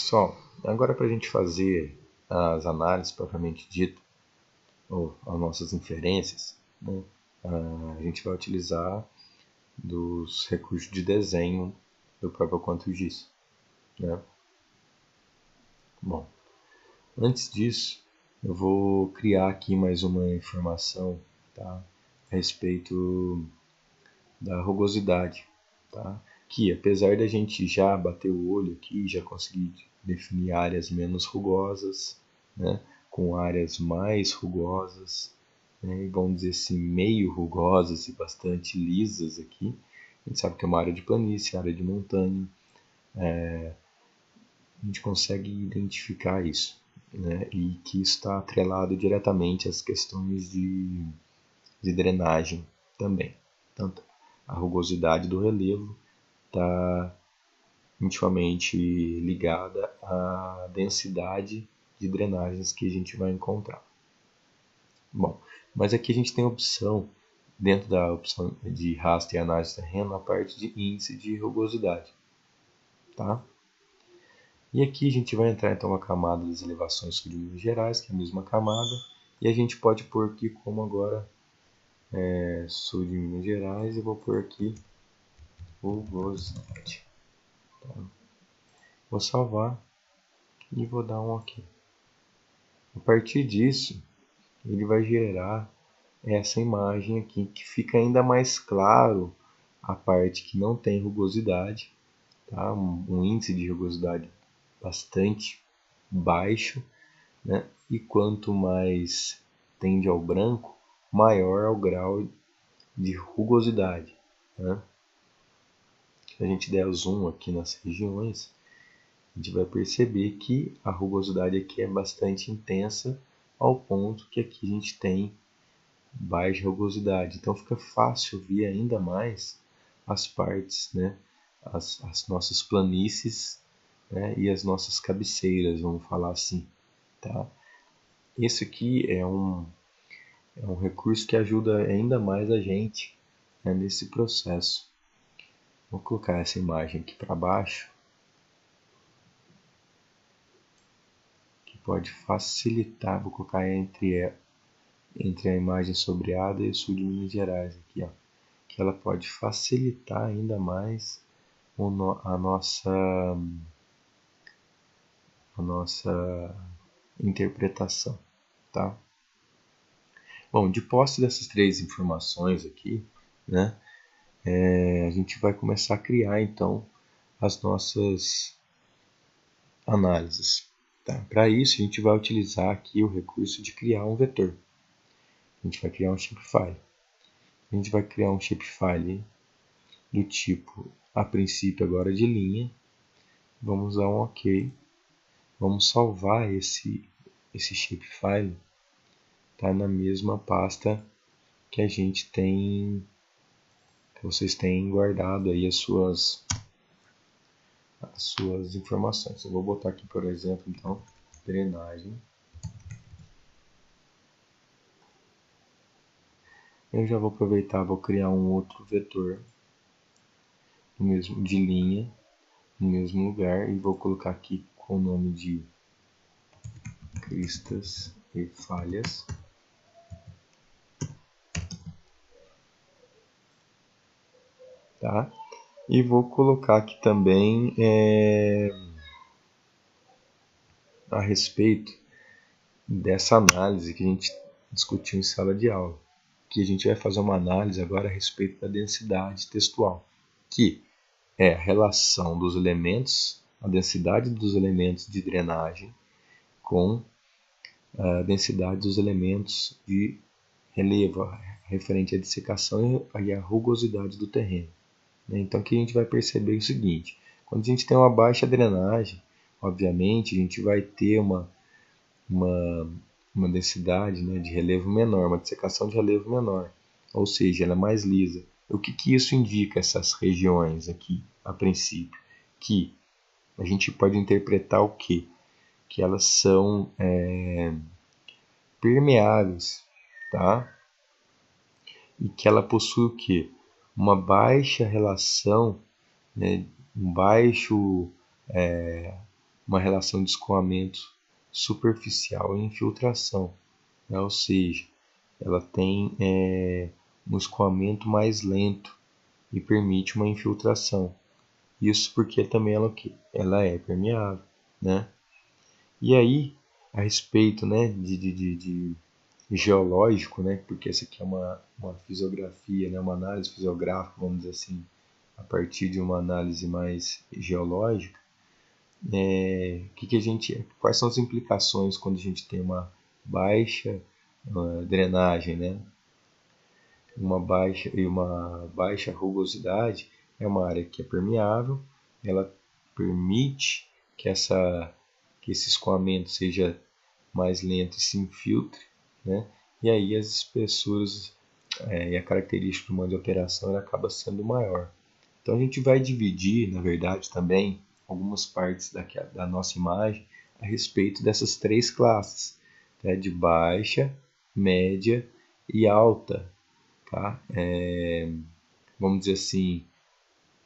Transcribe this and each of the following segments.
Pessoal, agora para a gente fazer as análises propriamente dita, ou as nossas inferências, né, a gente vai utilizar dos recursos de desenho do próprio QuantGIS, né? Bom, antes disso, eu vou criar aqui mais uma informação, tá, a respeito da rugosidade, tá? Que apesar da gente já bater o olho aqui, já conseguir definir áreas menos rugosas, né, com áreas mais rugosas, né, e vamos dizer assim, meio rugosas e bastante lisas aqui. A gente sabe que é uma área de planície, área de montanha, a gente consegue identificar isso, né, e que está atrelado diretamente às questões de drenagem também. Tanto a rugosidade do relevo está intimamente ligada à densidade de drenagens que a gente vai encontrar. Bom, mas aqui a gente tem a opção, dentro da opção de raster e análise de terreno, a parte de índice de rugosidade. Tá? E aqui a gente vai entrar então na camada das elevações sul de Minas Gerais, que é a mesma camada, e a gente pode pôr aqui como agora sul de Minas Gerais, e vou pôr aqui rugosidade. Tá? Vou salvar e vou dar um OK. A partir disso, ele vai gerar essa imagem aqui, que fica ainda mais claro a parte que não tem rugosidade, tá? Um índice de rugosidade bastante baixo, né? E quanto mais tende ao branco, maior é o grau de rugosidade, né? Se a gente der zoom aqui nas regiões, a gente vai perceber que a rugosidade aqui é bastante intensa, ao ponto que aqui a gente tem baixa rugosidade. Então fica fácil ver ainda mais as partes, né, as nossas planícies, né, e as nossas cabeceiras, vamos falar assim. Tá? Esse aqui é um recurso que ajuda ainda mais a gente, né, nesse processo. Vou colocar essa imagem aqui para baixo, pode facilitar, vou colocar entre a imagem sombreada e o sul de Minas Gerais aqui, ó, que ela pode facilitar ainda mais a nossa interpretação, tá? Bom, de posse dessas três informações aqui, né, a gente vai começar a criar então as nossas análises. Tá? Para isso, a gente vai utilizar aqui o recurso de criar um vetor. A gente vai criar um shapefile. A gente vai criar um shapefile do tipo, a princípio agora de linha. Vamos dar um OK. Vamos salvar esse shapefile, tá, na mesma pasta que a gente tem, que vocês têm guardado aí as suas informações. Eu vou botar aqui, por exemplo, então, drenagem. Eu já vou aproveitar, vou criar um outro vetor de linha no mesmo lugar e vou colocar aqui com o nome de cristas e falhas. Tá? E vou colocar aqui também a respeito dessa análise que a gente discutiu em sala de aula, que a gente vai fazer uma análise agora a respeito da densidade textual, que é a relação dos elementos, a densidade dos elementos de drenagem com a densidade dos elementos de relevo, referente à dissecação e à rugosidade do terreno. Então aqui a gente vai perceber o seguinte, quando a gente tem uma baixa drenagem, obviamente a gente vai ter uma densidade, né, de relevo menor, uma dissecação de relevo menor, ou seja, ela é mais lisa. O que isso indica, essas regiões aqui, a princípio? Que a gente pode interpretar o quê? Que elas são permeáveis, tá? E que ela possui o quê? Uma baixa relação, né, uma relação de escoamento superficial e infiltração, né? Ou seja, ela tem um escoamento mais lento e permite uma infiltração. Isso porque também ela é permeável, né? E aí, a respeito, né, de geológico, né, porque essa aqui é uma fisiografia, né, uma análise fisiográfica, vamos dizer assim, a partir de uma análise mais geológica, quais são as implicações quando a gente tem uma baixa drenagem, né? Uma baixa rugosidade é uma área que é permeável, ela permite que esse escoamento seja mais lento e se infiltre, né? E aí as espessuras e a característica do modo de operação ela acaba sendo maior. Então a gente vai dividir, na verdade, também algumas partes da nossa imagem a respeito dessas três classes, né? De baixa, média e alta, tá? Vamos dizer assim,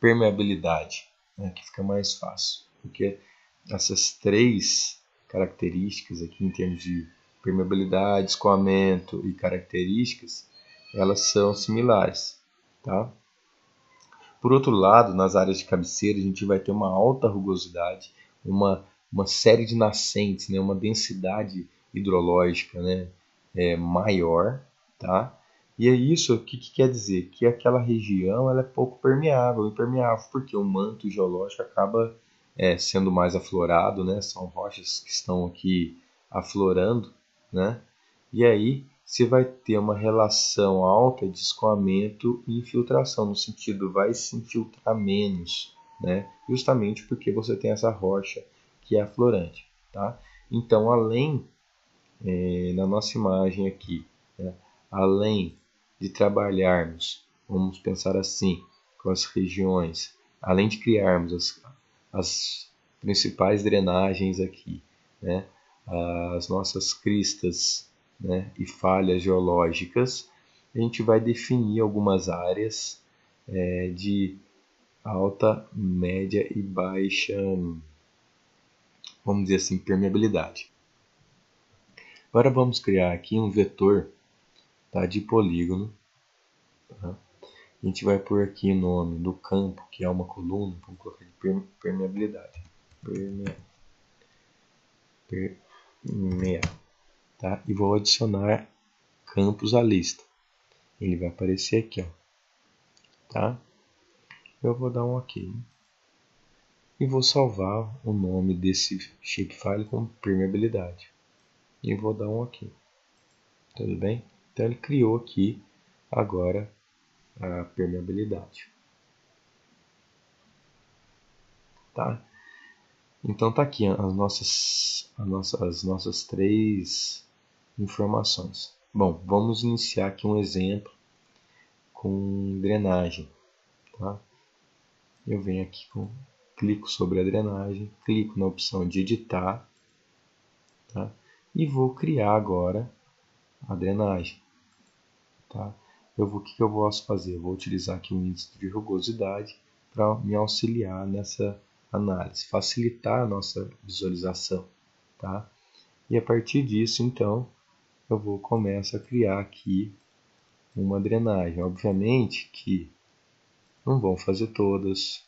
permeabilidade, né? Que fica mais fácil, porque essas três características aqui em termos de permeabilidade, escoamento e características, elas são similares, tá? Por outro lado, nas áreas de cabeceira, a gente vai ter uma alta rugosidade, uma série de nascentes, né? Uma densidade hidrológica, né? Maior, tá? E é isso, o que quer dizer? Que aquela região ela é pouco permeável, impermeável, porque o manto geológico acaba sendo mais aflorado, né? São rochas que estão aqui aflorando, né? E aí você vai ter uma relação alta de escoamento e infiltração, no sentido vai se infiltrar menos, né? Justamente porque você tem essa rocha que é aflorante, tá? Então, na nossa imagem aqui, né? Além de trabalharmos, vamos pensar assim, com as regiões, além de criarmos as principais drenagens aqui, né? As nossas cristas, né? E falhas geológicas, a gente vai definir algumas áreas de alta, média e baixa, vamos dizer assim, permeabilidade. Agora vamos criar aqui um vetor, tá, de polígono. Tá? A gente vai pôr aqui o nome do campo, que é uma coluna, vamos colocar aqui permeabilidade. Permear, tá? E vou adicionar campos à lista. Ele vai aparecer aqui, ó, tá? Eu vou dar um OK. E vou salvar o nome desse shapefile como permeabilidade. E vou dar um OK. Tudo bem? Então ele criou aqui agora a permeabilidade. Tá? Então tá aqui as nossas três informações. Bom, vamos iniciar aqui um exemplo com drenagem. Tá? Eu venho aqui, clico sobre a drenagem, clico na opção de editar, tá? E vou criar agora a drenagem. Tá? O que eu posso fazer? Eu vou utilizar aqui o índice de rugosidade para me auxiliar nessa análise, facilitar a nossa visualização. Tá? E a partir disso, então, eu vou começar a criar aqui uma drenagem. Obviamente que não vão fazer todas,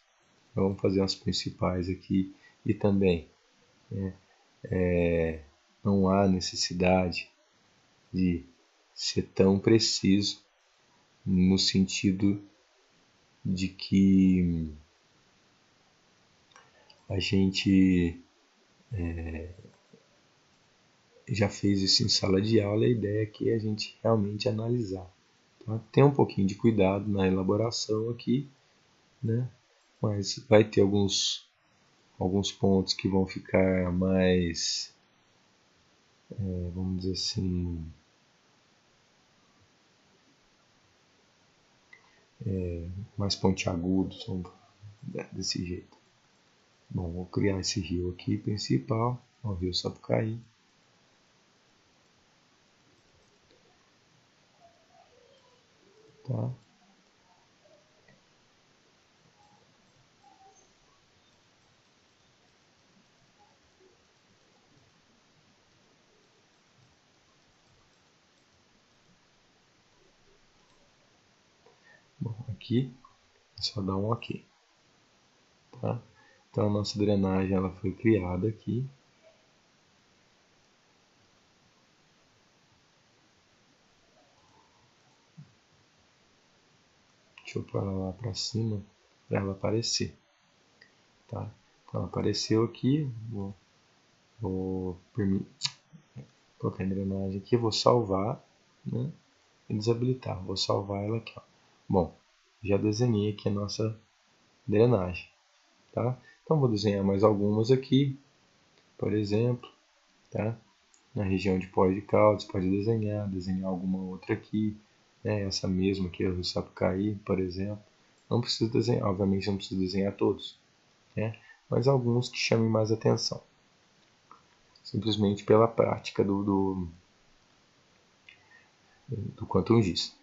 vamos fazer as principais aqui e também não há necessidade de ser tão preciso no sentido de que a gente já fez isso em sala de aula, a ideia aqui é a gente realmente analisar. Tá? Tem um pouquinho de cuidado na elaboração aqui, né? Mas vai ter alguns pontos que vão ficar mais, vamos dizer assim, mais pontiagudos, desse jeito. Bom, vou criar esse rio aqui principal, o rio Sapucaí. Tá? aqui, é só dar um OK. Tá? Então a nossa drenagem ela foi criada aqui. Deixa eu pôr ela lá para cima para ela aparecer. Tá? Então apareceu aqui, vou colocar a drenagem aqui, vou salvar, né, e desabilitar. Vou salvar ela aqui. Ó. Bom, já desenhei aqui a nossa drenagem. Tá? Então vou desenhar mais algumas aqui, por exemplo, tá? Na região de Poços de Caldas, pode desenhar alguma outra aqui, né? Essa mesma aqui, o Sapucaí, por exemplo. Não precisa desenhar, obviamente não precisa desenhar todos, né? Mas alguns que chamem mais atenção, simplesmente pela prática do Quantum GIS.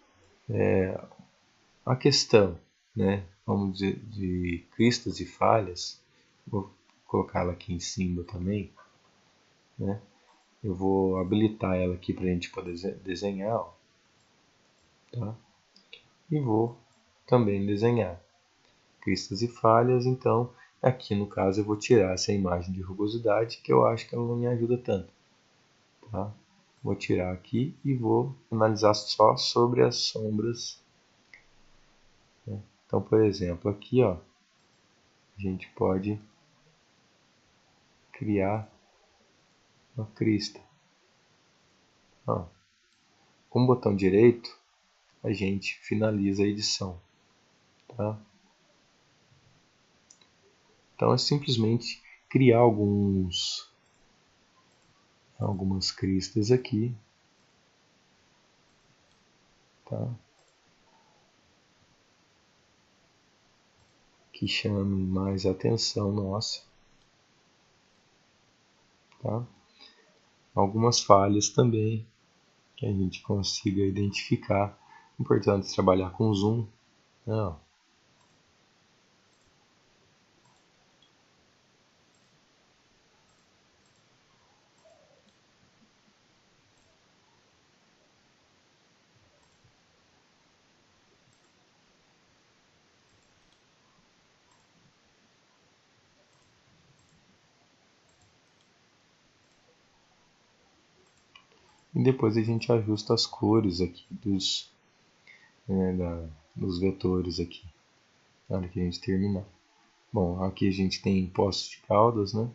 A questão, né, vamos dizer, de cristas e falhas, vou colocá-la aqui em cima também, né? Eu vou habilitar ela aqui para a gente poder desenhar, ó, tá? E vou também desenhar cristas e falhas. Então aqui no caso eu vou tirar essa imagem de rugosidade, que eu acho que ela não me ajuda tanto, tá? Vou tirar aqui e vou analisar só sobre as sombras, né? Então, por exemplo, aqui, ó, a gente pode criar uma crista. Ó, com o botão direito a gente finaliza a edição, tá? Então é simplesmente criar algumas cristas aqui, tá? Que chamem mais a atenção nossa, tá? Algumas falhas também que a gente consiga identificar. Importante trabalhar com zoom. Não. E depois a gente ajusta as cores aqui dos vetores aqui, na hora que a gente terminar. Bom, aqui a gente tem Poços de Caldas, né?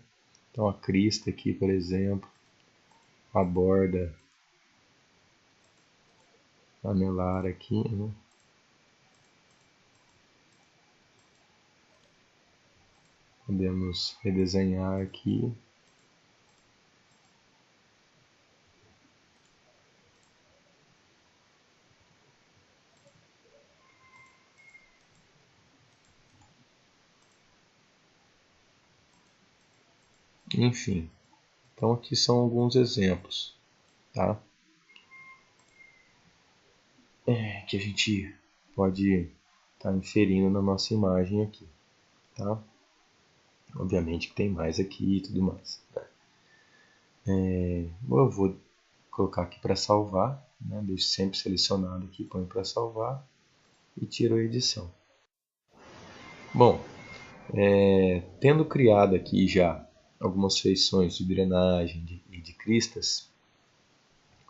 Então a crista aqui, por exemplo, a borda anelar aqui, né? Podemos redesenhar aqui. Enfim, então aqui são alguns exemplos, tá? Que a gente pode estar inferindo na nossa imagem aqui, tá? Obviamente que tem mais aqui e tudo mais. Eu vou colocar aqui para salvar, né? Deixo sempre selecionado aqui, põe para salvar e tiro a edição. Bom, tendo criado aqui já algumas feições de drenagem e de cristas,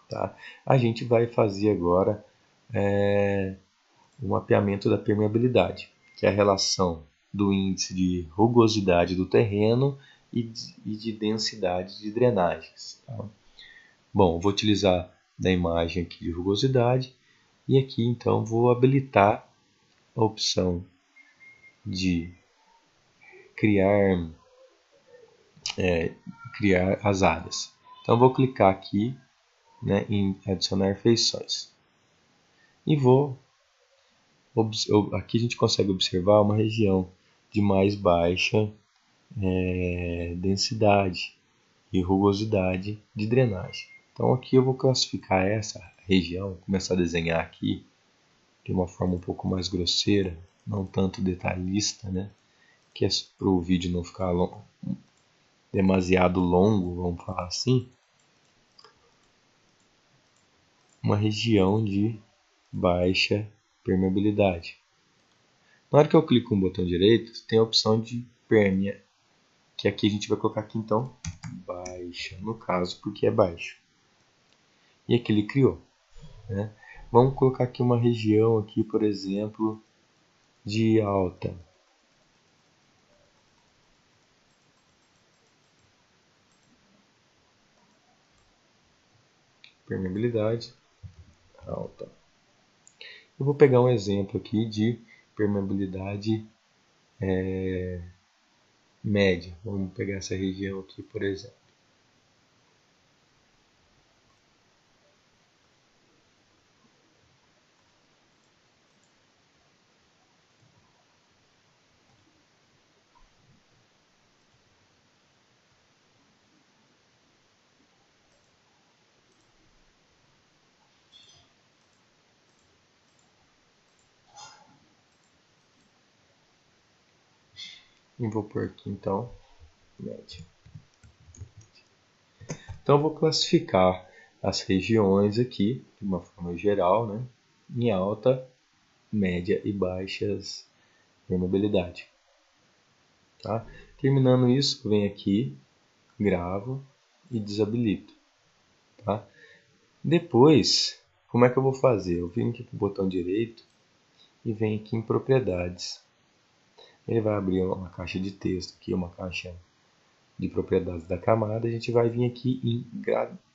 tá? A gente vai fazer agora o mapeamento da permeabilidade, que é a relação do índice de rugosidade do terreno e de densidade de drenagens. Tá? Bom, vou utilizar da imagem aqui de rugosidade e aqui então vou habilitar a opção de criar as áreas. Então vou clicar aqui, né, em adicionar feições e aqui a gente consegue observar uma região de mais baixa densidade e rugosidade de drenagem. Então aqui eu vou classificar essa região, começar a desenhar aqui de uma forma um pouco mais grosseira, não tanto detalhista, né? Que é para o vídeo não ficar demasiado longo, vamos falar assim. Uma região de baixa permeabilidade. Na hora que eu clico no botão direito, tem a opção de pérmia, que aqui a gente vai colocar aqui então baixa, no caso, porque é baixo. E aqui ele criou, né? Vamos colocar aqui uma região aqui, por exemplo, de alta. Permeabilidade alta. Eu vou pegar um exemplo aqui de permeabilidade média. Vamos pegar essa região aqui, por exemplo. E vou pôr aqui então média. Então eu vou classificar as regiões aqui de uma forma geral, né, em alta, média e baixas permeabilidade. Tá? Terminando isso, venho aqui, gravo e desabilito. Tá? Depois, como é que eu vou fazer? Eu venho aqui com o botão direito e venho aqui em propriedades. Ele vai abrir uma caixa de texto aqui, uma caixa de propriedades da camada. A gente vai vir aqui em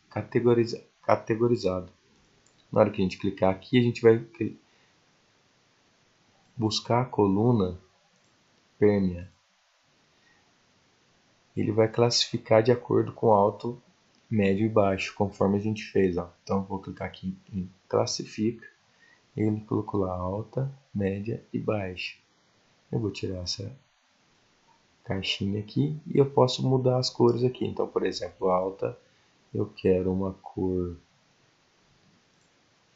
categorizado. Na hora que a gente clicar aqui, a gente vai buscar a coluna pérmea. Ele vai classificar de acordo com alto, médio e baixo, conforme a gente fez. Ó. Então, eu vou clicar aqui em classifica. Ele colocou lá alta, média e baixa. Eu vou tirar essa caixinha aqui e eu posso mudar as cores aqui. Então, por exemplo, alta, eu quero uma cor,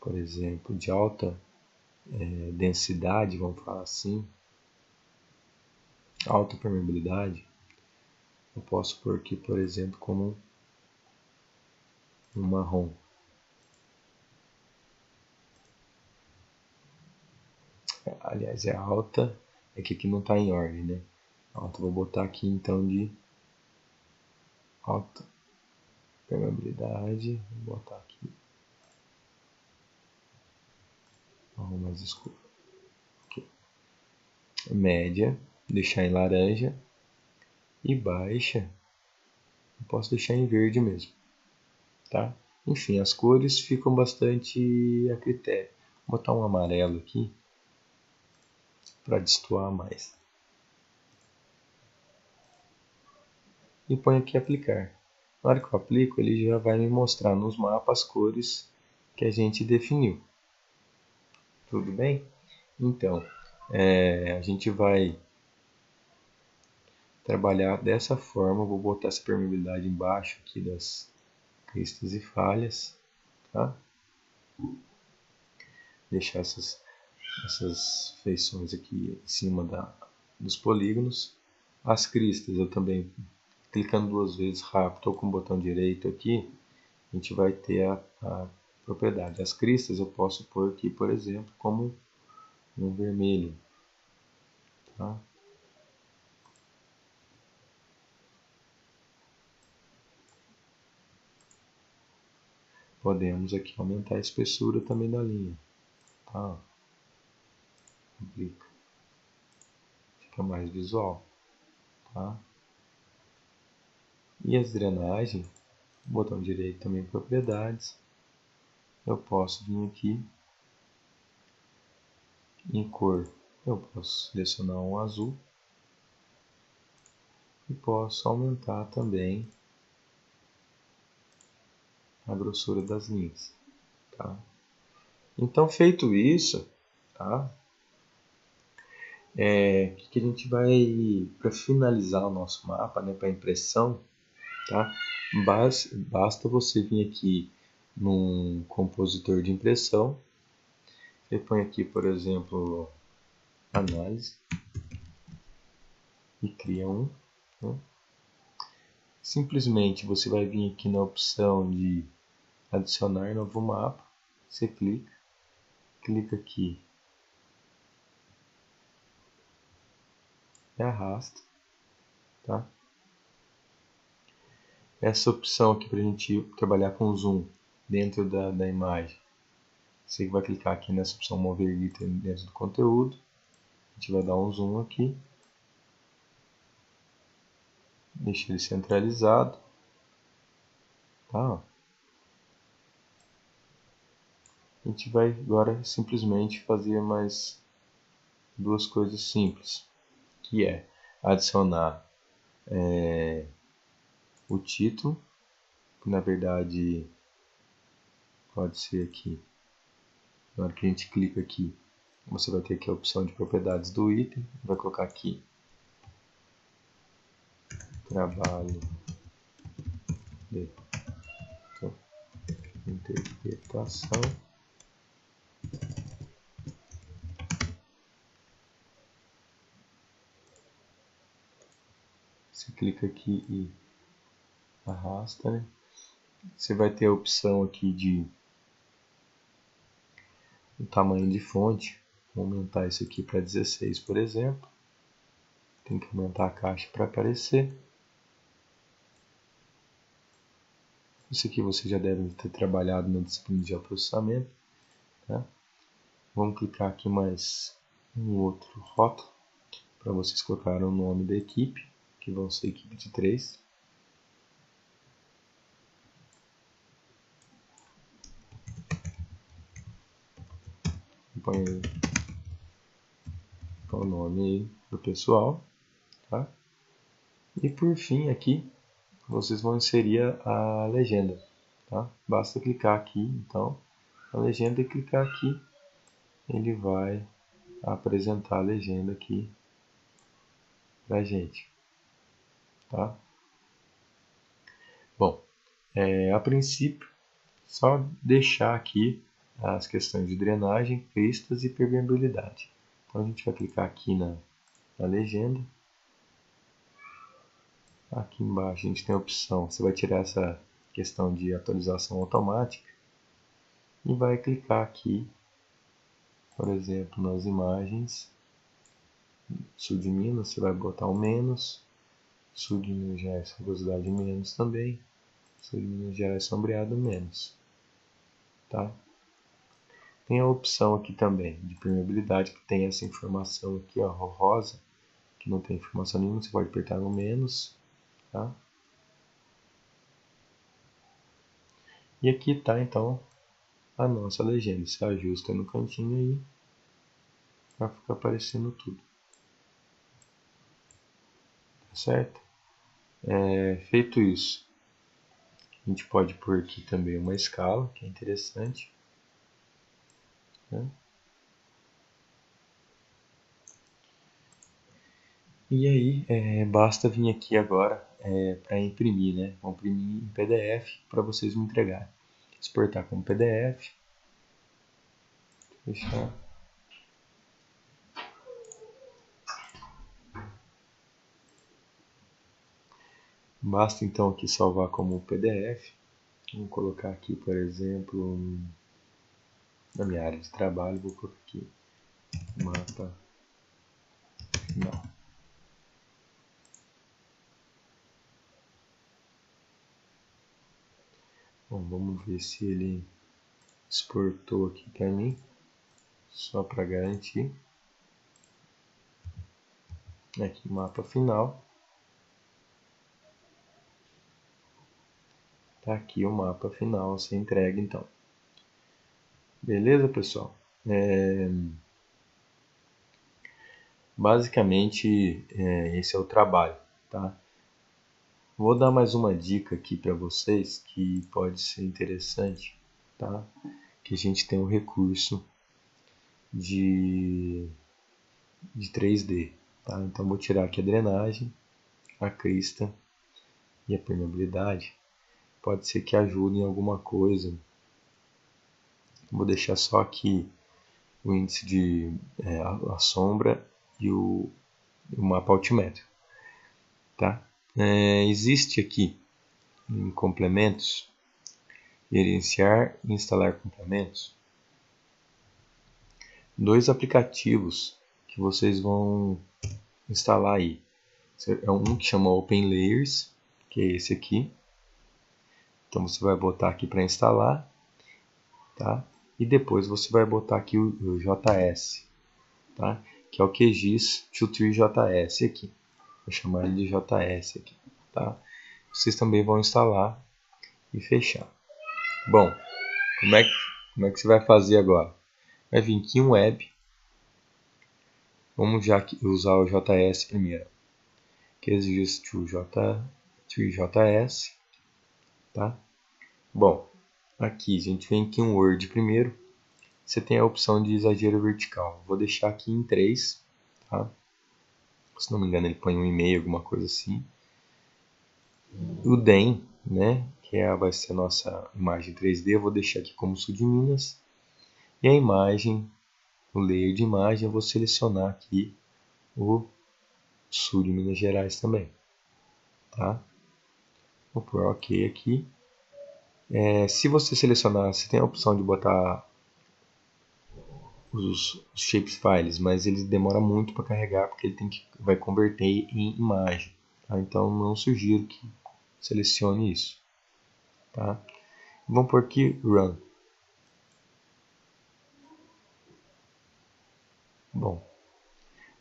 por exemplo, de alta densidade, vamos falar assim, alta permeabilidade. Eu posso pôr aqui, por exemplo, como um marrom. Aliás, é alta, é que aqui não está em ordem, né? Alta, vou botar aqui então de alta permeabilidade, vou botar aqui marrom mais escuro. Okay. Média, deixar em laranja e baixa, eu posso deixar em verde mesmo, tá? Enfim, as cores ficam bastante a critério. Vou botar um amarelo aqui para destoar mais. E ponho aqui aplicar. Na hora que eu aplico, ele já vai me mostrar nos mapas as cores que a gente definiu. Tudo bem? Então, a gente vai trabalhar dessa forma. Vou botar essa permeabilidade embaixo aqui das cristas e falhas. Tá? Deixar essas feições aqui em cima dos polígonos. As cristas eu também, clicando duas vezes rápido ou com o botão direito aqui, a gente vai ter a propriedade. As cristas eu posso pôr aqui, por exemplo, como um vermelho. Tá? Podemos aqui aumentar a espessura também da linha. Tá? Aplica. Fica mais visual. Tá? E as drenagens, botão direito também propriedades. Eu posso vir aqui em cor. Eu posso selecionar um azul. E posso aumentar também a grossura das linhas. Tá? Então, feito isso, tá? Que a gente vai, para finalizar o nosso mapa, né, para impressão, tá? Basta você vir aqui num compositor de impressão. Você põe aqui, por exemplo, análise e cria um. Né? Simplesmente você vai vir aqui na opção de adicionar novo mapa. Você clica aqui e arrasta, tá? Essa opção aqui para a gente trabalhar com zoom dentro da imagem, você vai clicar aqui nessa opção mover item dentro do conteúdo, a gente vai dar um zoom aqui, deixa ele centralizado, tá? A gente vai agora simplesmente fazer mais duas coisas simples, que é adicionar o título, que na verdade pode ser aqui. Na hora que a gente clica aqui, você vai ter aqui a opção de propriedades do item, vai colocar aqui trabalho de interpretação. Você clica aqui e arrasta, né? Você vai ter a opção aqui de o tamanho de fonte. Vou aumentar isso aqui para 16, por exemplo. Tem que aumentar a caixa para aparecer. Isso aqui você já deve ter trabalhado na disciplina de processamento, tá? Vamos clicar aqui mais um outro rótulo para vocês colocarem o nome da equipe, que vão ser equipe de 3. Põe o nome aí do pessoal, tá? E por fim aqui vocês vão inserir a legenda, tá? Basta clicar aqui então a legenda e clicar aqui, ele vai apresentar a legenda aqui pra gente, tá? Bom, a princípio só deixar aqui as questões de drenagem, cristas e permeabilidade. Então a gente vai clicar aqui na legenda. Aqui embaixo a gente tem a opção, você vai tirar essa questão de atualização automática e vai clicar aqui, por exemplo, nas imagens. Sul de Minas, você vai botar o menos. Sul de Minas Gerais, rugosidade menos também. Sul de Minas Gerais, sombreado menos. Tá? Tem a opção aqui também de permeabilidade, que tem essa informação aqui, ó, rosa, que não tem informação nenhuma, você pode apertar no menos, tá? E aqui está então a nossa legenda, se ajusta no cantinho aí, para ficar aparecendo tudo, tá certo? Feito isso, a gente pode pôr aqui também uma escala, que é interessante, né? E aí, basta vir aqui agora para imprimir, né? Vou imprimir em PDF para vocês me entregarem. Exportar como PDF. Fechar. Basta então aqui salvar como PDF. Vou colocar aqui, por exemplo, na minha área de trabalho, vou colocar aqui mapa final. Bom, vamos ver se ele exportou aqui para mim, só para garantir. Aqui, mapa final. Tá aqui o mapa final a ser entregue então. Beleza, pessoal? Basicamente, esse é o trabalho, tá? Vou dar mais uma dica aqui para vocês que pode ser interessante, tá? Que a gente tem um recurso de 3D, tá? Então vou tirar aqui a drenagem, a crista e a permeabilidade. Pode ser que ajude em alguma coisa. Vou deixar só aqui o índice de a sombra e o mapa altimétrico, tá? Existe aqui em complementos, gerenciar e instalar complementos, dois aplicativos que vocês vão instalar aí. É um que chama Open Layers, que é esse aqui. Então você vai botar aqui para instalar, tá? E depois você vai botar aqui o JS, tá? Que é o QGIS 23JS aqui. Vou chamar ele de JS aqui, tá? Vocês também vão instalar e fechar. Bom, como é que você vai fazer agora? Vai vir aqui um web. Vamos já usar o JS primeiro. QGIS 23JS, tá? Bom, aqui a gente vem aqui um Word primeiro. Você tem a opção de exagero vertical. Vou deixar aqui em 3, tá? Se não me engano ele põe um e-mail, alguma coisa assim. O DEM, né, que vai ser a nossa imagem 3D, eu vou deixar aqui como sul de Minas. E a imagem, o layer de imagem, eu vou selecionar aqui o sul de Minas Gerais também, tá? Vou pôr OK aqui. Se você selecionar, você tem a opção de botar os shapefiles, mas eles demoram muito para carregar porque ele vai converter em imagem, tá? Então não sugiro que selecione isso, tá? Vamos por aqui Run. Bom,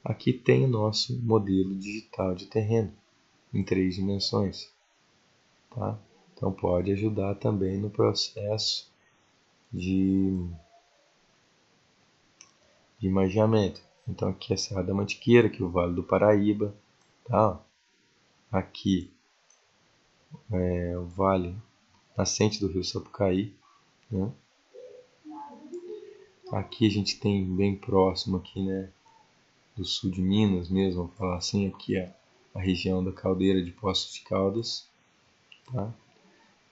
aqui tem o nosso modelo digital de terreno em 3 dimensões, tá? Então pode ajudar também no processo de imaginamento. Então aqui é a Serra da Mantiqueira, aqui o Vale do Paraíba, tá? Aqui é o Vale nascente do Rio Sapucaí, né? Aqui a gente tem bem próximo aqui, né, do sul de Minas mesmo, vamos falar assim, aqui é a região da Caldeira de Poços de Caldas, tá?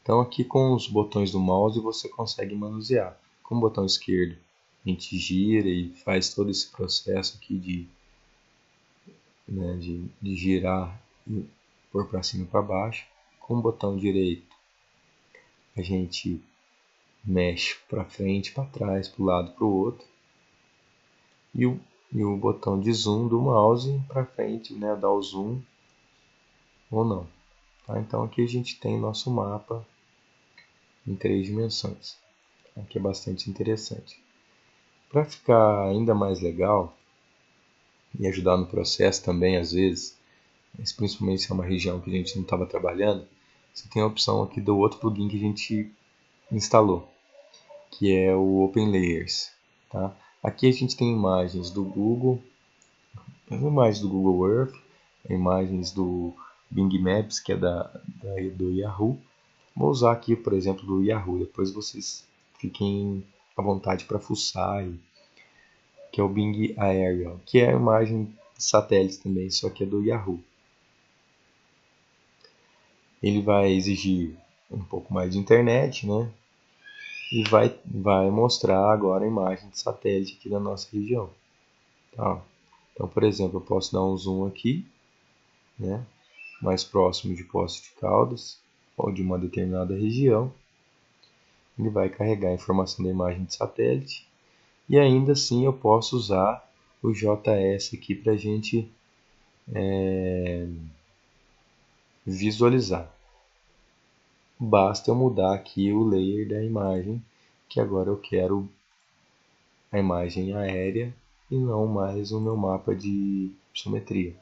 Então aqui com os botões do mouse você consegue manusear. Com o botão esquerdo a gente gira e faz todo esse processo aqui de girar e pôr para cima e para baixo. Com o botão direito a gente mexe para frente, para trás, para o lado, para o outro. E o botão de zoom do mouse para frente, né, dá o zoom ou não. Tá? Então aqui a gente tem nosso mapa em 3 dimensões, tá? Que é bastante interessante. Para ficar ainda mais legal e ajudar no processo também, às vezes, mas principalmente se é uma região que a gente não estava trabalhando, você tem a opção aqui do outro plugin que a gente instalou, que é o Open Layers. Tá? Aqui a gente tem imagens do Google, imagens do Google Earth, imagens do Bing Maps, que é do Yahoo. Vou usar aqui, por exemplo, do Yahoo, depois vocês fiquem à vontade para fuçar, que é o Bing Aerial, que é a imagem de satélite também, só que é do Yahoo. Ele vai exigir um pouco mais de internet, né? E vai mostrar agora a imagem de satélite aqui da nossa região. Tá? Então, por exemplo, eu posso dar um zoom aqui, né? Mais próximo de Poços de Caldas, ou de uma determinada região. Ele vai carregar a informação da imagem de satélite. E ainda assim eu posso usar o JS aqui para a gente visualizar. Basta eu mudar aqui o layer da imagem, que agora eu quero a imagem aérea e não mais o meu mapa de isometria.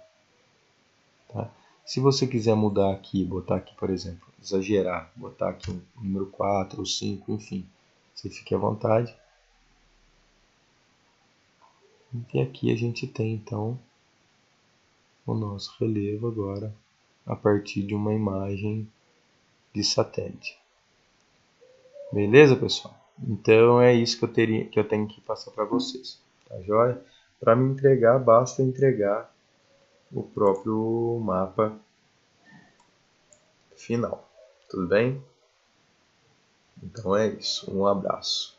Tá? Se você quiser mudar aqui, botar aqui, por exemplo, exagerar, botar aqui um número 4 ou 5, enfim, você fique à vontade. E aqui a gente tem então o nosso relevo agora a partir de uma imagem de satélite. Beleza, pessoal? Então é isso que eu tenho que passar para vocês. Tá joia? Para me entregar, basta entregar o próprio mapa final. Tudo bem? Então é isso. Um abraço.